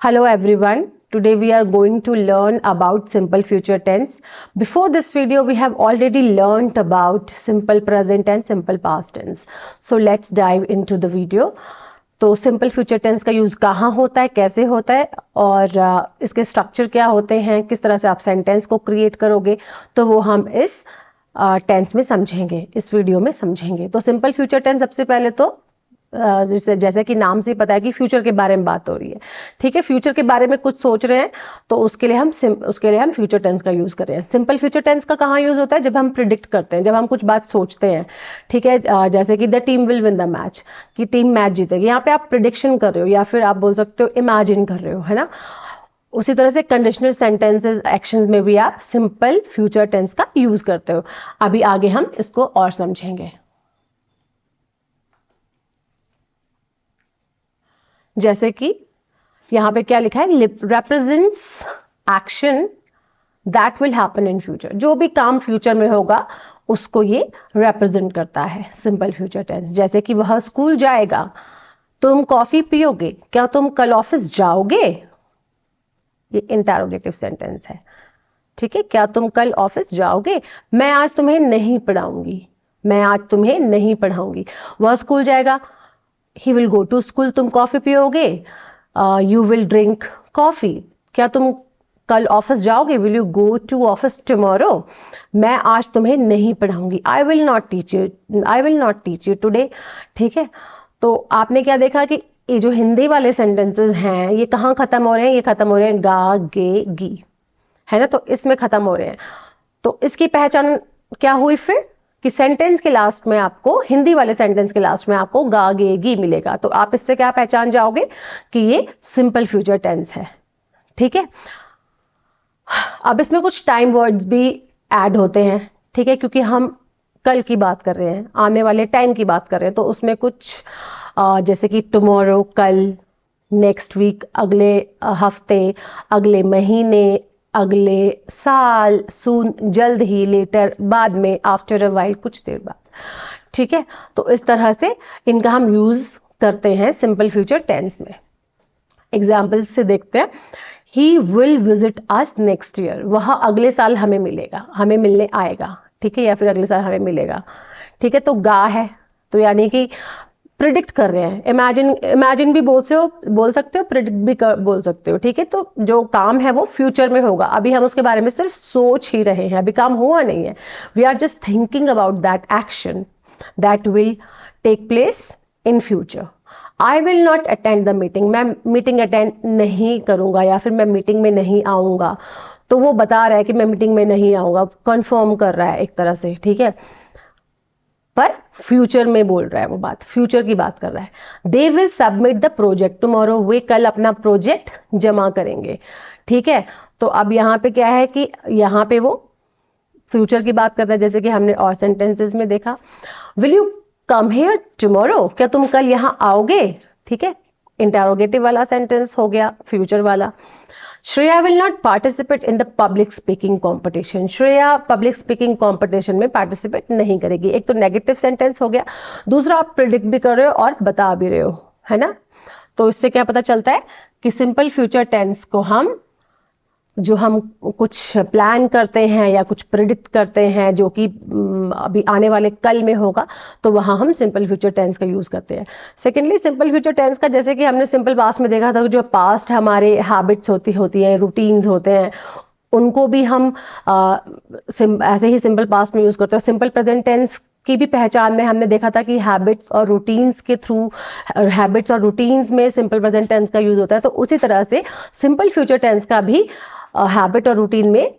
Hello everyone. Today we are going to learn about simple future tense. Before this video we have already learned about simple present and simple past tense. So let's dive into the video. तो simple future tense का use कहाँ होता है, कैसे होता है और इसके स्ट्रक्चर क्या होते हैं, किस तरह से आप सेंटेंस को क्रिएट करोगे, तो वो हम इस टेंस में समझेंगे, इस वीडियो में समझेंगे। तो सिंपल फ्यूचर टेंस सबसे पहले तो जैसे कि नाम से पता है कि फ्यूचर के बारे में बात हो रही है। ठीक है, फ्यूचर के बारे में कुछ सोच रहे हैं तो उसके लिए हम फ्यूचर टेंस का यूज कर रहे हैं। सिंपल फ्यूचर टेंस का कहाँ यूज होता है? जब हम प्रिडिक्ट करते हैं, जब हम कुछ बात सोचते हैं। ठीक है, जैसे कि the team will win the match, कि टीम मैच जीतेगी। यहाँ पे आप प्रिडिक्शन कर रहे हो या फिर आप बोल सकते हो इमेजिन कर रहे हो, है ना। उसी तरह से कंडीशनल सेंटेंसेस, एक्शंस में भी आप सिंपल फ्यूचर टेंस का यूज करते हो। अभी आगे हम इसको और समझेंगे। जैसे कि यहां पे क्या लिखा है, represents action that will happen in future। जो भी काम फ्यूचर में होगा उसको ये represent करता है सिंपल फ्यूचर टेंस। जैसे कि वह स्कूल जाएगा, तुम कॉफी पियोगे, क्या तुम कल ऑफिस जाओगे? ये इंटरोगेटिव सेंटेंस है। ठीक है, क्या तुम कल ऑफिस जाओगे? मैं आज तुम्हें नहीं पढ़ाऊंगी, मैं आज तुम्हें नहीं पढ़ाऊंगी। वह स्कूल जाएगा, he will go to school. तुम कॉफी पियोगे, यू विल ड्रिंक कॉफी। क्या तुम कल ऑफिस जाओगे? Will you go to office tomorrow? मैं आज तुम्हें नहीं पढ़ाऊंगी, I will not teach you today. ठीक है, तो आपने क्या देखा कि ये जो हिंदी वाले सेंटेंसेस हैं ये कहाँ खत्म हो रहे हैं? ये खत्म हो रहे हैं गा, गे, गी, है ना। तो इसमें खत्म हो रहे हैं। तो इसकी पहचान क्या हुई फिर कि सेंटेंस के लास्ट में आपको, हिंदी वाले सेंटेंस के लास्ट में आपको गा, गे, गी मिलेगा। तो आप इससे क्या पहचान जाओगे कि ये सिंपल फ्यूचर टेंस है। ठीक है, अब इसमें कुछ टाइम वर्ड्स भी ऐड होते हैं। ठीक है, क्योंकि हम कल की बात कर रहे हैं, आने वाले टाइम की बात कर रहे हैं, तो उसमें कुछ जैसे कि टुमारो कल, नेक्स्ट वीक अगले हफ्ते, अगले महीने, अगले साल, सून जल्द ही, लेटर बाद में, आफ्टर अ वाइल कुछ देर बाद। ठीक है, तो इस तरह से इनका हम यूज करते हैं सिंपल फ्यूचर टेंस में। एग्जाम्पल से देखते हैं। He will visit us next year, वह अगले साल हमें मिलेगा, हमें मिलने आएगा। ठीक है, या फिर अगले साल हमें मिलेगा। ठीक है, तो गा है तो यानी कि प्रिडिक्ट कर रहे हैं। इमेजिन भी बोल सकते हो, प्रिडिक्ट भी बोल सकते हो। ठीक है, तो जो काम है वो फ्यूचर में होगा, अभी हम उसके बारे में सिर्फ सोच ही रहे हैं, अभी काम हुआ नहीं है। We are just thinking about that action that will take place in future. I will not attend the meeting, मैं मीटिंग अटेंड नहीं करूंगा या फिर मैं मीटिंग में नहीं आऊंगा। तो वो बता रहा है कि मैं मीटिंग में नहीं आऊंगा, कंफर्म कर रहा है एक तरह से। ठीक है, पर फ्यूचर में बोल रहा है, वो बात फ्यूचर की बात कर रहा है। They will submit the project tomorrow, वे कल अपना प्रोजेक्ट जमा करेंगे। ठीक है, तो अब यहाँ पे क्या है कि यहाँ पे वो फ्यूचर की बात कर रहा है, जैसे कि हमने और सेंटेंसेस में देखा। Will you come here tomorrow, क्या तुम कल यहाँ आओगे? ठीक है, इंटरोगेटिव वाला सेंटेंस हो गया, फ्यूचर वाला। Shreya will not participate in the public speaking competition, Shreya public speaking competition में पार्टिसिपेट नहीं करेगी। एक तो नेगेटिव सेंटेंस हो गया, दूसरा आप प्रिडिक्ट भी कर रहे हो और बता भी रहे हो, है ना। तो इससे क्या पता चलता है कि सिंपल फ्यूचर टेंस को हम कुछ प्लान करते हैं या कुछ प्रिडिक्ट करते हैं जो कि अभी आने वाले कल में होगा, तो वहां हम सिंपल फ्यूचर टेंस का यूज करते हैं। सेकेंडली, सिंपल फ्यूचर टेंस का जैसे कि हमने सिंपल पास्ट में देखा था, जो पास्ट हमारे हैबिट्स होती हैं, रूटीन्स होते हैं, उनको भी हम ऐसे ही सिंपल पास्ट में यूज करते हैं। सिंपल प्रेजेंट टेंस की भी पहचान में हमने देखा था कि हैबिट्स और रूटीन्स के थ्रू, हैबिट्स और रूटीन्स में सिंपल प्रेजेंट टेंस का यूज होता है। तो उसी तरह से सिंपल फ्यूचर टेंस का भी हैबिट और रूटीन में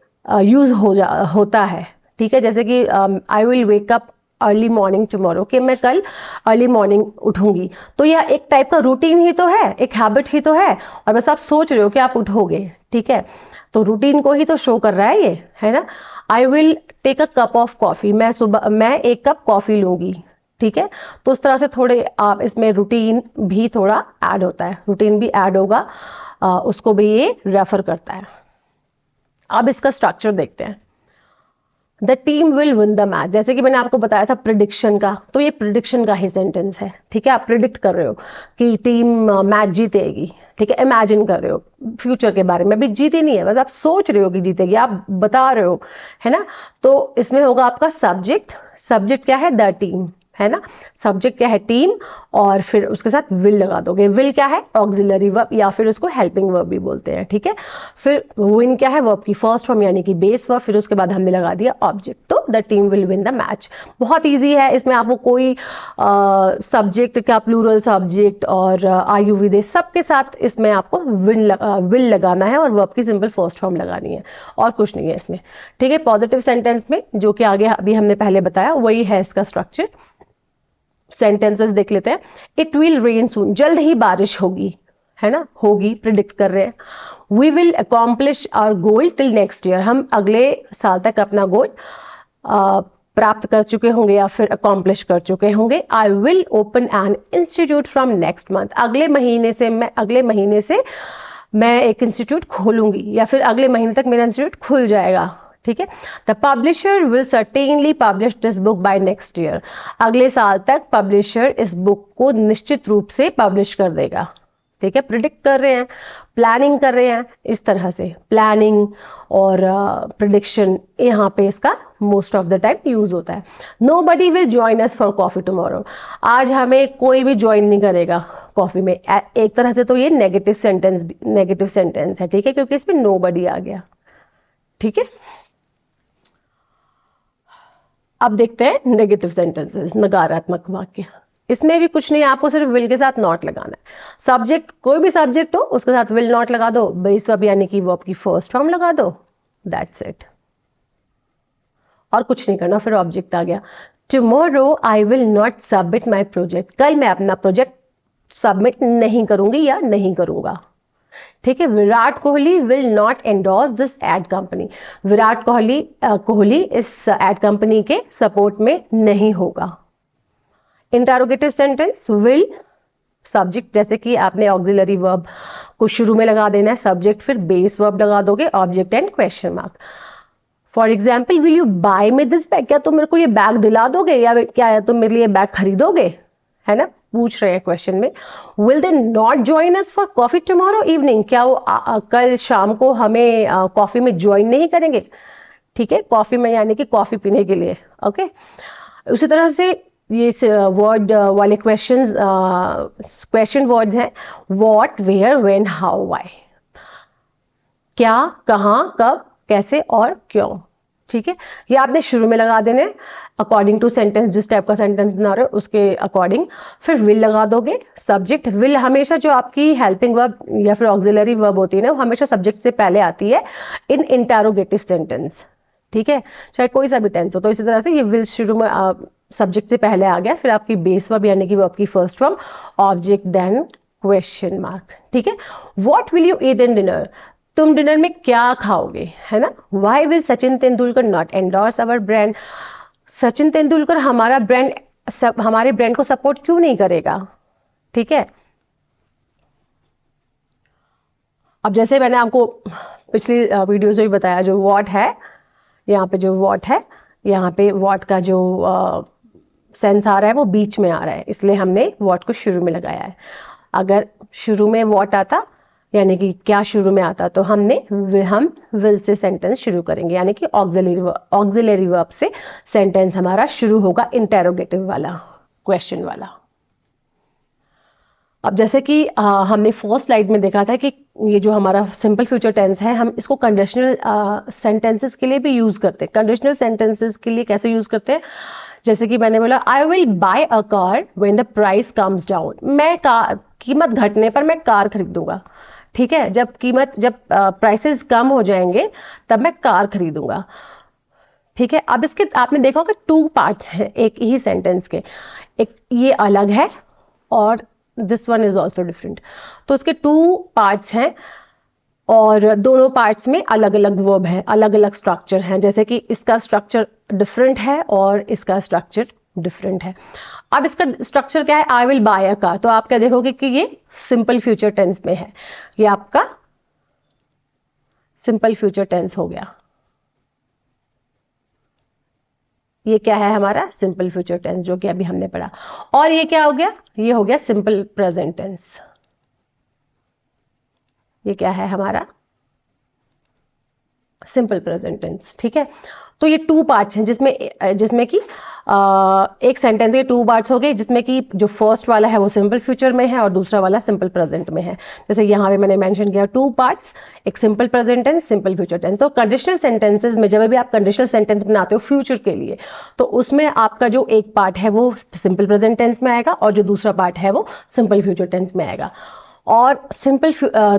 होता है। ठीक है, जैसे कि I will wake up early morning tomorrow, कि मैं कल अर्ली मॉर्निंग उठूंगी। तो यह एक टाइप का रूटीन ही तो है, एक हैबिट ही तो है, और बस आप सोच रहे हो कि आप उठोगे। ठीक है, तो रूटीन को ही तो शो कर रहा है ये, है ना। I will take a cup of coffee, मैं एक कप कॉफी लूंगी। ठीक है, तो उस तरह से थोड़े आप इसमें रूटीन भी थोड़ा ऐड होता है, रूटीन भी ऐड होगा, उसको भी ये रेफर करता है। अब इसका स्ट्रक्चर देखते हैं। The team will win the match, जैसे कि मैंने आपको बताया था प्रिडिक्शन का, तो ये प्रिडिक्शन का ही सेंटेंस है। ठीक है, आप प्रिडिक्ट कर रहे हो कि टीम मैच जीतेगी। ठीक है, इमेजिन कर रहे हो फ्यूचर के बारे में, अभी जीती नहीं है, बस आप सोच रहे हो कि जीतेगी, आप बता रहे हो, है ना। तो इसमें होगा आपका सब्जेक्ट, सब्जेक्ट क्या है, द टीम, है ना। सब्जेक्ट क्या है, टीम, और फिर उसके साथ विल लगा दोगे। विल क्या है, ऑक्सिलरी वर्ब या फिर उसको हेल्पिंग वर्ब भी बोलते हैं, ठीक है। फिर विन क्या है, वर्ब की फर्स्ट फॉर्म यानी कि बेस वर्ब, फिर उसके बाद हमने लगा दिया ऑब्जेक्ट, तो the team will win the match. बहुत ईजी है, इसमें आपको कोई सब्जेक्ट का प्लूरल सब्जेक्ट और आयु विदेश सबके साथ इसमें आपको विल लगाना है और वर्ब की सिंपल फर्स्ट फॉर्म लगानी है, और कुछ नहीं है इसमें, ठीक है। पॉजिटिव सेंटेंस में जो कि आगे अभी हमने पहले बताया वही है इसका स्ट्रक्चर। सेंटेंसेस देख लेते हैं। इट विल रेन सून, जल्द ही बारिश होगी, है ना, होगी प्रिडिक्ट कर रहे हैं। We will accomplish our goal till next year, हम अगले साल तक अपना गोल प्राप्त कर चुके होंगे या फिर अकॉम्प्लिश कर चुके होंगे। I will open an institute from next month, अगले महीने से मैं एक इंस्टीट्यूट खोलूंगी या फिर अगले महीने तक मेरा इंस्टीट्यूट खुल जाएगा, ठीक है। The publisher will certainly publish this book by next year, अगले साल तक पब्लिशर इस बुक को निश्चित रूप से पब्लिश कर देगा, ठीक है। प्रिडिक्ट कर रहे हैं, प्लानिंग कर रहे हैं, इस तरह से प्लानिंग और प्रिडिक्शन यहाँ पे इसका most of the time use होता है। Nobody will join us for coffee tomorrow, आज हमें कोई भी ज्वाइन नहीं करेगा कॉफी में। एक तरह से तो ये नेगेटिव सेंटेंस है, ठीक है, क्योंकि इसमें नोबडी आ गया, ठीक है। अब देखते हैं नेगेटिव सेंटेंसेस, नकारात्मक वाक्य। इसमें भी कुछ नहीं है, आपको सिर्फ विल के साथ नॉट लगाना है। सब्जेक्ट, कोई भी सब्जेक्ट हो उसके साथ विल नॉट लगा दो, बेस वर्ब यानी कि वर्ब की फर्स्ट फॉर्म लगा दो, दैट्स इट, और कुछ नहीं करना। फिर ऑब्जेक्ट आ गया। Tomorrow I will not submit my project, कल मैं अपना प्रोजेक्ट सबमिट नहीं करूंगी या नहीं करूंगा, ठीक है। Virat Kohli will not endorse this ad company, Virat Kohli इस एड कंपनी के सपोर्ट में नहीं होगा। इंटरोगेटिव सेंटेंस, विल सब्जेक्ट, जैसे कि आपने ऑक्सिलरी वर्ब को शुरू में लगा देना है, सब्जेक्ट फिर बेस वर्ब लगा दोगे, object and question mark. For example, will you buy me this bag, क्या तुम मेरे को ये बैग दिला दोगे, या क्या है तुम मेरे लिए बैग खरीदोगे, है ना, पूछ रहे हैं क्वेश्चन में। Will they not join us for coffee tomorrow evening, क्या वो कल शाम को हमें कॉफी में ज्वाइन नहीं करेंगे, ठीक है, कॉफी में यानी कि कॉफी पीने के लिए, ओके। उसी तरह से ये वर्ड वाले क्वेश्चन वर्ड्स हैं, what, where, when, how, why, क्या, कहां, कब, कैसे और क्यों, ठीक है। ये आपने शुरू में लगा देने अकॉर्डिंग टू सेंटेंस, जिस टाइप का सेंटेंस बना रहे हो उसके अकॉर्डिंग। फिर विल लगा दोगे, सब्जेक्ट, विल हमेशा जो आपकी हेल्पिंग वर्ब या फिर ऑक्सिलरी वर्ब होती है ना, वो हमेशा सब्जेक्ट से पहले आती है इन इंटरोगेटिव सेंटेंस, ठीक है, चाहे कोई सा भी टेंस हो। तो इसी तरह से ये विल शुरू में सब्जेक्ट से पहले आ गया, फिर आपकी बेस वर्ब यानी कि वर्ब की first form, object, then question mark, ठीक है। What will you eat in dinner, तुम डिनर में क्या खाओगे, है ना। Why will Sachin Tendulkar not endorse our brand, Sachin Tendulkar हमारे ब्रांड को सपोर्ट क्यों नहीं करेगा, ठीक है। अब जैसे मैंने आपको पिछली वीडियोस में भी बताया, जो व्हाट है यहाँ पे, जो व्हाट है यहाँ पे, व्हाट का जो सेंस आ रहा है वो बीच में आ रहा है, इसलिए हमने व्हाट को शुरू में लगाया है। अगर शुरू में व्हाट आता यानी कि क्या शुरू में आता, तो हम विल से सेंटेंस शुरू करेंगे, यानी कि ऑक्सिलरी वर्ब से सेंटेंस हमारा शुरू होगा, इंटेरोगेटिव वाला, क्वेश्चन वाला। अब जैसे कि हमने फर्स्ट स्लाइड में देखा था कि ये जो हमारा सिंपल फ्यूचर टेंस है, हम इसको कंडीशनल सेंटेंसेस के लिए भी यूज करते हैं। कंडीशनल सेंटेंसेस के लिए कैसे यूज करते हैं, जैसे कि मैंने बोला, आई will bye a car when the price comes down, मैं कीमत घटने पर मैं कार खरीदूंगा, ठीक है, जब प्राइसेस कम हो जाएंगे तब मैं कार खरीदूंगा, ठीक है। अब इसके आपने देखा होगा 2 पार्ट्स हैं एक ही सेंटेंस के, एक ये अलग है और this one is also different, तो इसके 2 पार्ट्स हैं और दोनों पार्ट्स में अलग अलग वर्ब है, अलग अलग स्ट्रक्चर हैं, जैसे कि इसका स्ट्रक्चर डिफरेंट है और इसका स्ट्रक्चर डिफरेंट है। अब इसका स्ट्रक्चर क्या है, आई विल बाय अ कार, तो आप क्या देखोगे कि ये सिंपल फ्यूचर टेंस में है, ये आपका सिंपल फ्यूचर टेंस हो गया। ये क्या है हमारा सिंपल फ्यूचर टेंस, जो कि अभी हमने पढ़ा। और ये क्या हो गया, ये हो गया सिंपल प्रेजेंट टेंस, ये क्या है हमारा सिंपल प्रेजेंट टेंस। ठीक है, तो ये टू पार्ट्स हैं जिसमें कि एक सेंटेंस के टू पार्ट्स हो गए, जिसमें कि जो फर्स्ट वाला है वो सिंपल फ्यूचर में है और दूसरा वाला सिंपल प्रेजेंट में है। जैसे यहाँ पे मैंने मेंशन किया टू पार्ट्स, एक simple present tense, simple future tense. तो कंडीशनल सेंटेंसेस में जब भी आप कंडीशनल सेंटेंस बनाते हो फ्यूचर के लिए, तो उसमें आपका जो एक पार्ट है वो सिंपल प्रेजेंट टेंस में आएगा और जो दूसरा पार्ट है वो सिंपल फ्यूचर टेंस में आएगा। और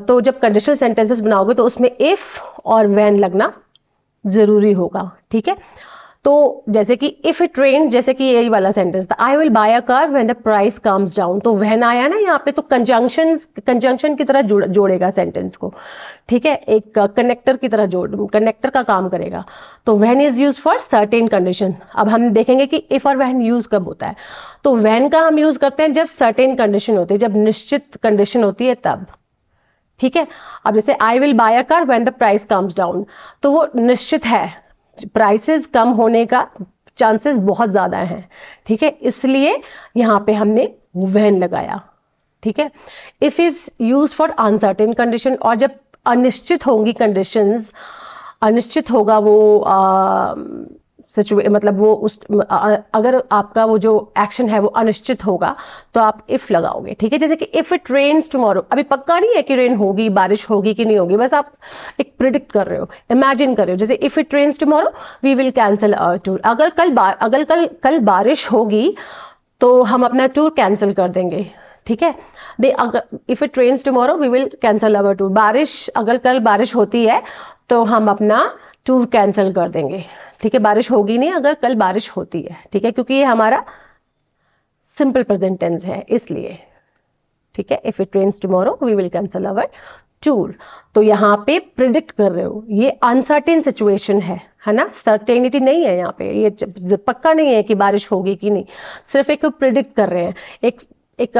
तो जब कंडीशनल सेंटेंसेस बनाओगे तो उसमें इफ और व्हेन लगना जरूरी होगा। ठीक है, तो जैसे कि इफ इट रेन, जैसे कि यही वाला सेंटेंस था, आई will bye a car when the price comes down. तो व्हेन आया ना यहाँ पे, तो कंजंक्शन की तरह जोड़ेगा सेंटेंस को। ठीक है, एक कनेक्टर की तरह कनेक्टर का काम करेगा। तो when is use for certain condition. अब हम देखेंगे कि इफ और व्हेन यूज कब होता है। तो व्हेन का हम यूज करते हैं जब सर्टेन कंडीशन होती है, जब निश्चित कंडीशन होती है तब। ठीक है, अब जैसे आई will bye a car when the price comes down, तो वो निश्चित है, प्राइसेस कम होने का चांसेस बहुत ज्यादा हैं। ठीक है, इसलिए यहां पे हमने व्हेन लगाया। ठीक है, if is use for uncertain condition, और जब अनिश्चित होंगी कंडीशंस, अनिश्चित होगा वो मतलब वो अगर आपका वो जो एक्शन है वो अनिश्चित होगा तो आप इफ लगाओगे। ठीक है, जैसे कि इफ इट रेन्स टुमारो, अभी पक्का नहीं है कि रेन होगी, बारिश होगी कि नहीं होगी, बस आप एक प्रिडिक्ट कर रहे हो, इमेजिन कर रहे हो। जैसे if it rains tomorrow we will cancel our tour, अगर कल बारिश होगी तो हम अपना टूर कैंसिल कर देंगे। ठीक है, if it rains tomorrow we will cancel our tour, अगर कल बारिश होती है तो हम अपना टूर कैंसिल कर देंगे। ठीक है, बारिश होगी नहीं अगर कल बारिश होती है। ठीक है, क्योंकि ये हमारा सिंपल प्रेजेंट टेंस है इसलिए। ठीक है, if it rains tomorrow we will cancel our tour. तो यहाँ पे प्रिडिक्ट कर रहे हो, ये अनसर्टेन सिचुएशन है ना, सर्टेनिटी नहीं है यहाँ पे, ये पक्का नहीं है कि बारिश होगी कि नहीं, सिर्फ एक प्रिडिक्ट कर रहे हैं, एक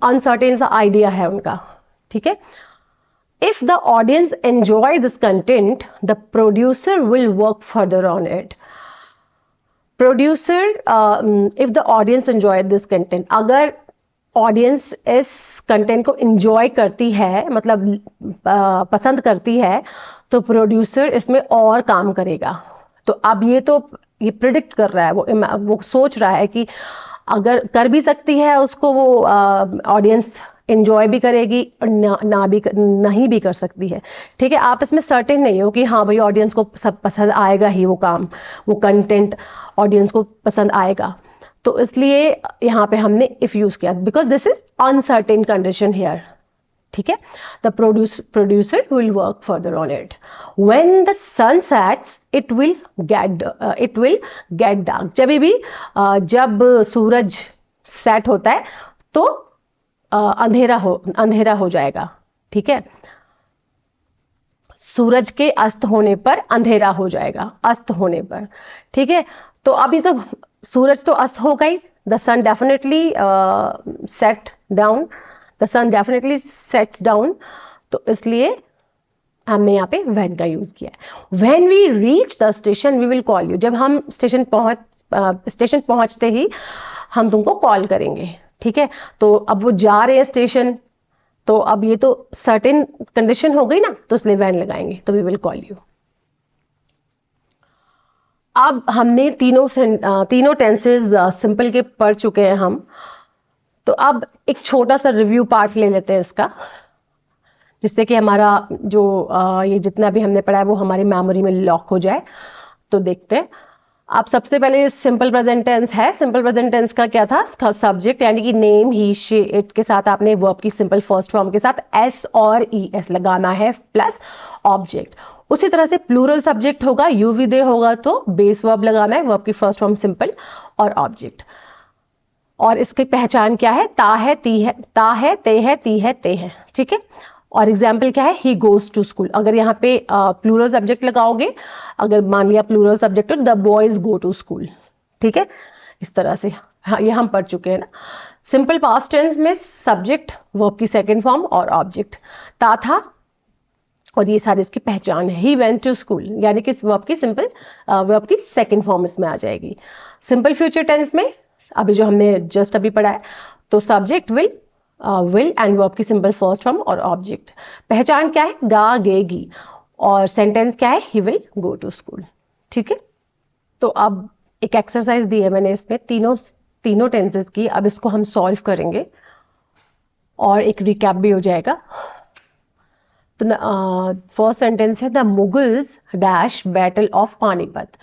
अनसर्टेन सा आइडिया है उनका। ठीक है, if the audience enjoy this content, the producer will work further on it. Producer, if the audience enjoy this content, अगर ऑडियंस इस कंटेंट को एंजॉय करती है, मतलब पसंद करती है, तो प्रोड्यूसर इसमें और काम करेगा। तो अब ये प्रिडिक्ट कर रहा है, वो सोच रहा है कि अगर कर भी सकती है उसको, वो ऑडियंस एंजॉय भी करेगी और नहीं भी कर सकती है। ठीक है, आप इसमें सर्टेन नहीं हो कि हाँ भाई ऑडियंस को सब पसंद आएगा ही, वो कंटेंट ऑडियंस को पसंद आएगा। तो इसलिए यहाँ पे हमने इफ यूज किया, because this is uncertain condition here. ठीक है, the producer will work further on it. When the sun sets it will get dark, जब सूरज सेट होता है तो अंधेरा हो जाएगा। ठीक है, सूरज के अस्त होने पर अंधेरा हो जाएगा, अस्त होने पर। ठीक है, तो अभी तो सूरज तो अस्त हो गई, the sun definitely sets down, तो इसलिए हमने यहाँ पे व्हेन का यूज किया है। When we reach the station we will call you, जब हम स्टेशन पहुंचते ही हम तुमको कॉल करेंगे। ठीक है, तो अब वो जा रहे हैं स्टेशन, तो अब ये तो सर्टेन कंडीशन हो गई ना, तो इसलिए व्हेन लगाएंगे, तो वी विल कॉल यू। अब हमने तीनों टेंसेस सिंपल के पढ़ चुके हैं हम, तो अब एक छोटा सा रिव्यू पार्ट ले लेते हैं इसका, जिससे कि हमारा जो ये जितना भी हमने पढ़ा है वो हमारी मेमोरी में लॉक हो जाए। तो देखते हैं। अब सबसे पहले सिंपल प्रेजेंट टेंस है। सिंपल प्रेजेंट टेंस का क्या था, सब्जेक्ट यानी कि नेम, ही, शी, इट के साथ आपने वर्ब की सिंपल फर्स्ट फॉर्म के साथ एस और ई एस लगाना है प्लस ऑब्जेक्ट। उसी तरह से प्लूरल सब्जेक्ट होगा, यू वी दे होगा तो बेस वर्ब लगाना है, वर्ब की फर्स्ट फॉर्म सिंपल और ऑब्जेक्ट। और इसकी पहचान क्या है, ता है, ती है, ता है, ते है, ती है, ते है। ठीक है, और एग्जाम्पल क्या है, ही गोज टू स्कूल। अगर यहाँ पे प्लूरल सब्जेक्ट लगाओगे, अगर मान लिया प्लूरल सब्जेक्ट हो, the boys go to school. ठीक है, इस तरह से। हाँ, ये हम पढ़ चुके हैं ना। सिंपल पास्ट टेंस में सब्जेक्ट, वर्ब की सेकंड फॉर्म और ऑब्जेक्ट, ता था, और ये सारी इसकी पहचान है। ही वेंट टू स्कूल यानी कि वर्ब की सेकंड फॉर्म इसमें आ जाएगी। सिंपल फ्यूचर टेंस में अभी जो हमने जस्ट अभी पढ़ा है, तो subject will will and verb की सिंपल फर्स्ट फॉर्म और ऑब्जेक्ट। पहचान क्या है, गा गेगी, और सेंटेंस क्या है, he will go to school. ठीक है, तो अब एक एक्सरसाइज दी है मैंने इसमें तीनों टेंसेस की। अब इसको हम सॉल्व करेंगे और एक रिकैप भी हो जाएगा। तो फर्स्ट सेंटेंस है the Mughals dash battle of Panipat.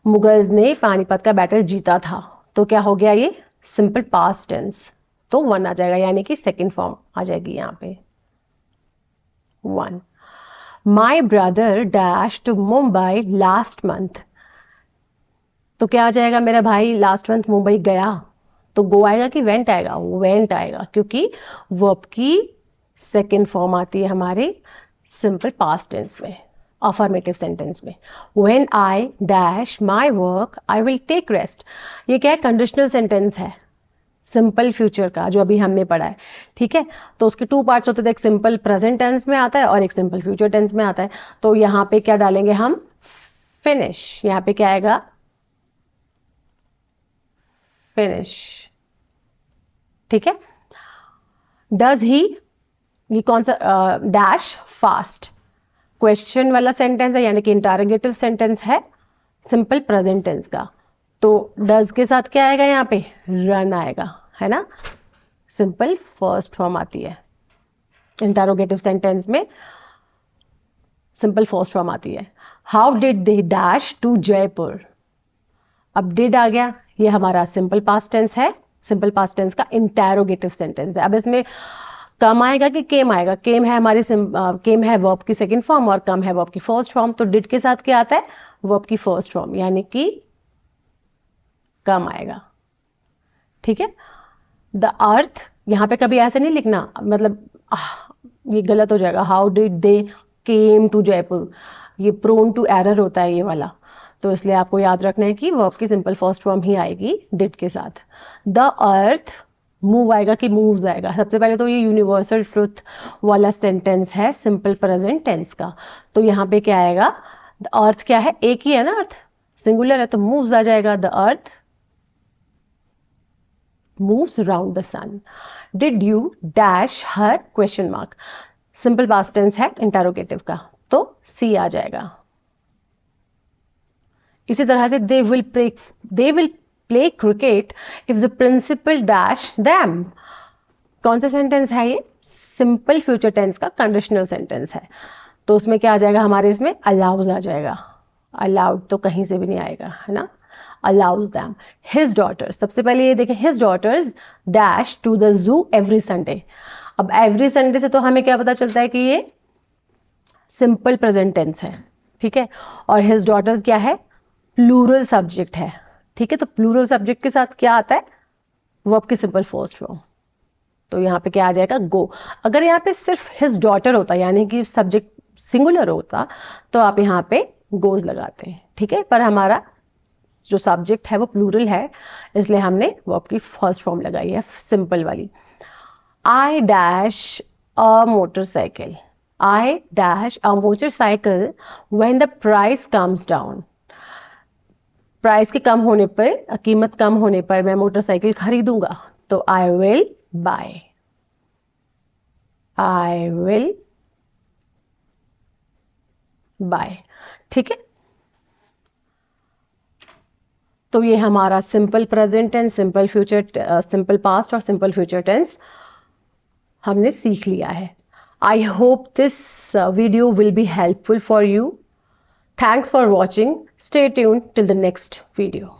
Mughals ने पानीपत का बैटल जीता था। तो क्या हो गया, ये सिंपल पास्ट टेंस, तो 1 आ जाएगा, यानी कि सेकंड फॉर्म आ जाएगी यहाँ पे 1। My brother dash to Mumbai last month. तो क्या आ जाएगा, मेरा भाई लास्ट मंथ मुंबई गया। तो गो आएगा कि वेंट आएगा, वेंट आएगा, क्योंकि वर्ब की सेकंड फॉर्म आती है हमारे सिंपल पास्ट टेंस में, अफर्मेटिव सेंटेंस में। When I dash my work I will take rest. ये क्या है, कंडीशनल सेंटेंस है सिंपल फ्यूचर का, जो अभी हमने पढ़ा है। ठीक है, तो उसके 2 पार्ट्स होते थे, एक सिंपल प्रेजेंट टेंस में आता है और एक सिंपल फ्यूचर टेंस में आता है। तो यहाँ पे क्या डालेंगे हम, फिनिश। यहाँ पे क्या आएगा, फिनिश। ठीक है, डज ही, ये कौन सा, डैश फास्ट, क्वेश्चन वाला सेंटेंस है, यानी कि इंटरोगेटिव सेंटेंस है सिंपल प्रेजेंट टेंस का। तो डज के साथ क्या आएगा, यहाँ पे रन आएगा, है ना। सिंपल फर्स्ट फॉर्म आती है इंटरोगेटिव सेंटेंस में, सिंपल फर्स्ट फॉर्म आती है। How did they dash to Jaipur. अब डिड आ गया, ये हमारा सिंपल पास्ट टेंस है, सिंपल पास्ट टेंस का इंटरोगेटिव सेंटेंस है। अब इसमें कम आएगा कि केम आएगा, केम है हमारी केम है वर्ब की सेकंड फॉर्म और कम है वर्ब की फर्स्ट फॉर्म। तो डिड के साथ क्या आता है, वर्ब की फर्स्ट फॉर्म, यानी कि कम आएगा। ठीक है, द अर्थ, यहां पे कभी ऐसे नहीं लिखना, मतलब ये गलत हो जाएगा, how did they came to Jaipur, ये प्रोन टू एरर होता है ये वाला। तो इसलिए आपको याद रखना है कि वर्ब की सिंपल फर्स्ट फॉर्म ही आएगी डिड के साथ। द अर्थ, मूव आएगा कि मूव्स आएगा। सबसे पहले तो ये यूनिवर्सल ट्रुथ वाला सेंटेंस है सिंपल प्रेजेंट टेंस का। तो यहाँ पे क्या आएगा, द अर्थ क्या है, एक ही है ना, अर्थ सिंगुलर है, तो मूव्स आ जाएगा। The earth moves around the sun. Did you dash her question mark, simple past tense है इंटरोगेटिव का, तो सी आ जाएगा। इसी तरह से they will play cricket if the principal dash them। कौन सा सेंटेंस है ये, सिंपल फ्यूचर टेंस का कंडीशनल सेंटेंस है। तो उसमें क्या आ जाएगा हमारे, इसमें अलाउज आ जाएगा। अलाउड तो कहीं से भी नहीं आएगा, है ना। allows them, his daughters, सबसे पहले ये देखें, his daughters dash to the zoo every Sunday। अब every Sunday से तो हमें क्या पता चलता है कि ये सिंपल प्रेजेंट टेंस है। ठीक है, और his daughters क्या है, प्लूरल सब्जेक्ट है। ठीक है, तो प्लूरल सब्जेक्ट के साथ क्या आता है, वर्ब की सिंपल फर्स्ट फॉर्म। तो यहाँ पे क्या आ जाएगा, गो। अगर यहाँ पे सिर्फ his daughter होता, यानी कि सब्जेक्ट सिंगुलर होता, तो आप यहाँ पे गोज लगाते हैं। ठीक है, पर हमारा जो सब्जेक्ट है वो प्लूरल है, इसलिए हमने वर्ब की फर्स्ट फॉर्म लगाई है सिंपल वाली। I dash a motorcycle, I dash a motorcycle when the price comes down. Price के कम होने पर, कीमत कम होने पर मैं मोटरसाइकिल खरीदूंगा। तो I will buy, I will buy. ठीक है, तो ये हमारा simple present tense, simple future, simple past और सिंपल फ्यूचर टेंस हमने सीख लिया है। I hope this video will be helpful for you. Thanks for watching, stay tuned till the next video.